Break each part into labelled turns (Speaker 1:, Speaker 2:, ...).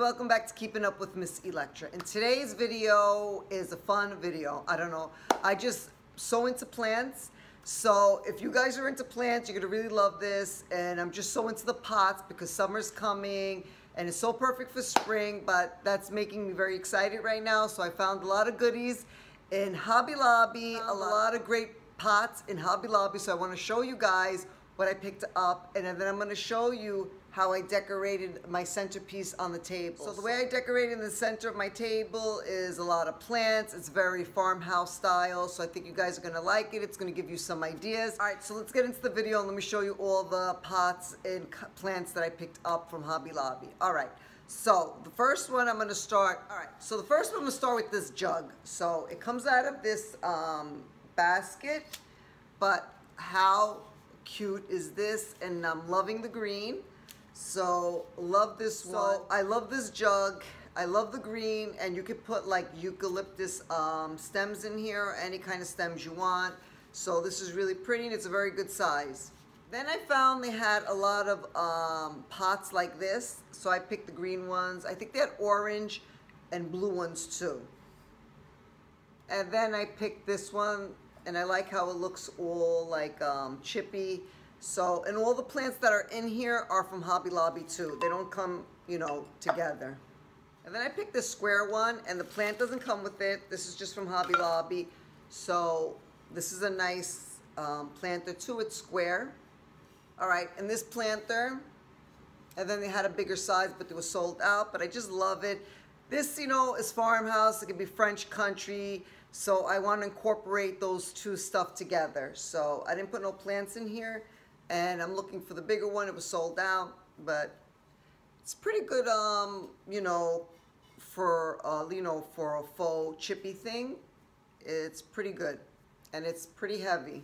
Speaker 1: welcome back to Keeping Up with Miss Electra. And today's video is a fun video. I don't know, I just so into plants. So if you guys are into plants, you're gonna really love this. And I'm just so into the pots because summer's coming and it's so perfect for spring, but that's making me very excited right now. So I found a lot of goodies in Hobby Lobby, a lot of great pots in Hobby Lobby. So I wanna show you guys what I picked up, and then I'm gonna show you how I decorated my centerpiece on the table. So the way I decorated the center of my table is a lot of plants. It's very farmhouse style, so I think you guys are gonna like it. It's gonna give you some ideas. All right, so let's get into the video and let me show you all the pots and plants that I picked up from Hobby Lobby. All right, so the first one I'm gonna start, with this jug. So it comes out of this basket, but how cute is this? And I'm loving the green. So love this one. I love this jug. I love the green, and you could put like eucalyptus stems in here, any kind of stems you want. So this is really pretty and it's a very good size. Then I found they had a lot of pots like this. So I picked the green ones. I think they had orange and blue ones too. And then I picked this one, and I like how it looks all like chippy. So, and all the plants that are in here are from Hobby Lobby too. They don't come, you know, together. And then I picked this square one, and the plant doesn't come with it. This is just from Hobby Lobby. So this is a nice planter too. It's square. All right, and this planter, and then they had a bigger size, but they were sold out. But I just love it. This, you know, is farmhouse. It could be French country. So I want to incorporate those two stuff together. So I didn't put no plants in here. And I'm looking for the bigger one. It was sold out, but it's pretty good, you know, for a faux chippy thing. It's pretty good, and it's pretty heavy.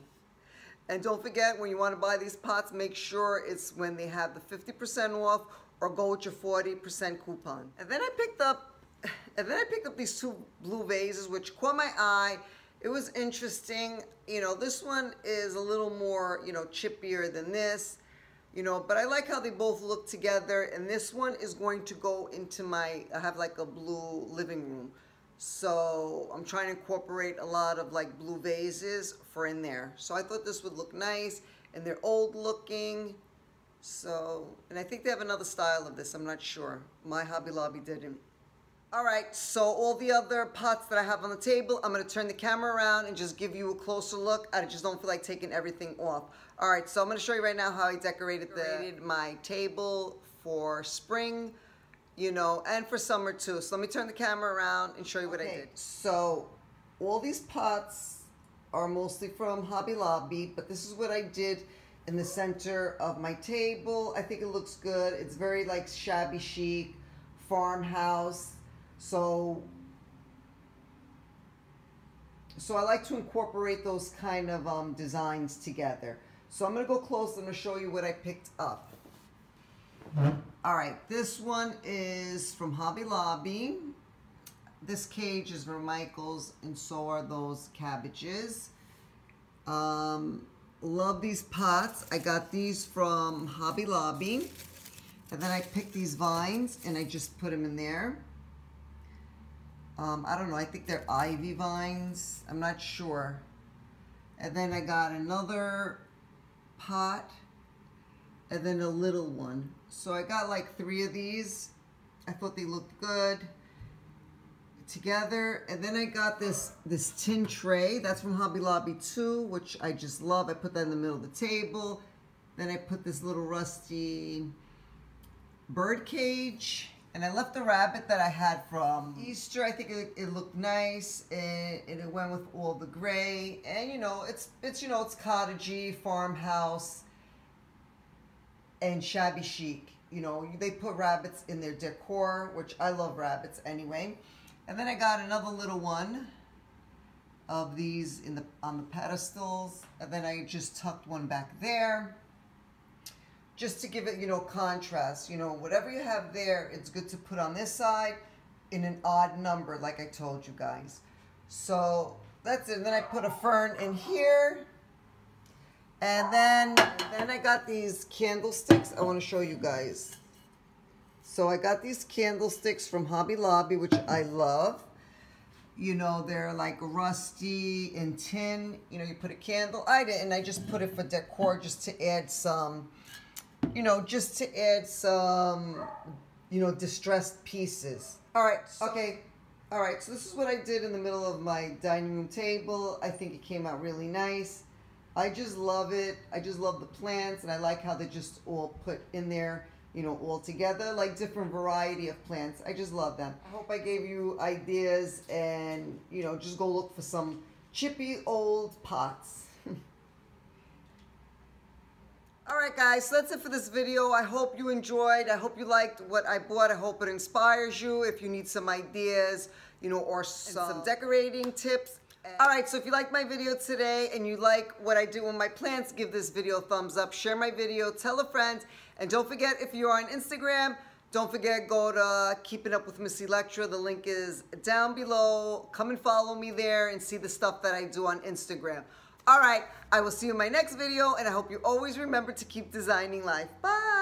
Speaker 1: And don't forget, when you want to buy these pots, make sure it's when they have the 50% off, or go with your 40% coupon. And then I picked up these two blue vases, which caught my eye. It was interesting. You know, this one is a little more, you know, chippier than this, you know, but I like how they both look together. And this one is going to go into I have like a blue living room. So I'm trying to incorporate a lot of like blue vases for in there. So I thought this would look nice, and they're old looking. So, and I think they have another style of this. I'm not sure. My Hobby Lobby didn't. All right, so all the other pots that I have on the table, I'm gonna turn the camera around and just give you a closer look. I just don't feel like taking everything off. All right, so I'm gonna show you right now how I decorated my table for spring, you know, and for summer too. So let me turn the camera around and show you what I did. So all these pots are mostly from Hobby Lobby, but this is what I did in the center of my table. I think it looks good. It's very like shabby chic, farmhouse. So I like to incorporate those kind of designs together. So I'm gonna go close and I'm gonna show you what I picked up. All right, this one is from Hobby Lobby. This cage is from Michael's, and so are those cabbages. Love these pots. I got these from Hobby Lobby. And then I picked these vines and I just put them in there. I don't know, I think they're ivy vines. I'm not sure. And then I got another pot, and then a little one. So I got like 3 of these. I thought they looked good together. And then I got this tin tray. That's from Hobby Lobby too, which I just love. I put that in the middle of the table. Then I put this little rusty bird cage. And I left the rabbit that I had from Easter. I think it looked nice, and it went with all the gray. And you know, it's cottagey, farmhouse, and shabby chic. You know, they put rabbits in their decor, which I love rabbits anyway. And then I got another little one of these on the pedestals, and then I just tucked one back there, just to give it, you know, contrast. You know, whatever you have there, it's good to put on this side in an odd number, like I told you guys. So that's it. And then I put a fern in here. And then I got these candlesticks I want to show you guys. So I got these candlesticks from Hobby Lobby, which I love. You know, they're like rusty and tin. You know, you put a candle. I didn't. I just put it for decor, just to add some, you know, distressed pieces. All right. Okay. All right. So this is what I did in the middle of my dining room table. I think it came out really nice. I just love it. I just love the plants, and I like how they just all put in there, you know, all together, like different variety of plants. I just love them. I hope I gave you ideas, and, you know, just go look for some chippy old pots. All right, guys, so that's it for this video. I hope you enjoyed. I hope you liked what I bought. I hope it inspires you if you need some ideas, you know, or some decorating tips. All right, so if you liked my video today and you like what I do with my plants, give this video a thumbs up, share my video, tell a friend, and don't forget, if you're on Instagram, don't forget, go to Keeping Up with Miss Electra. The link is down below. Come and follow me there and see the stuff that I do on Instagram. All right, I will see you in my next video, and I hope you always remember to keep designing life. Bye.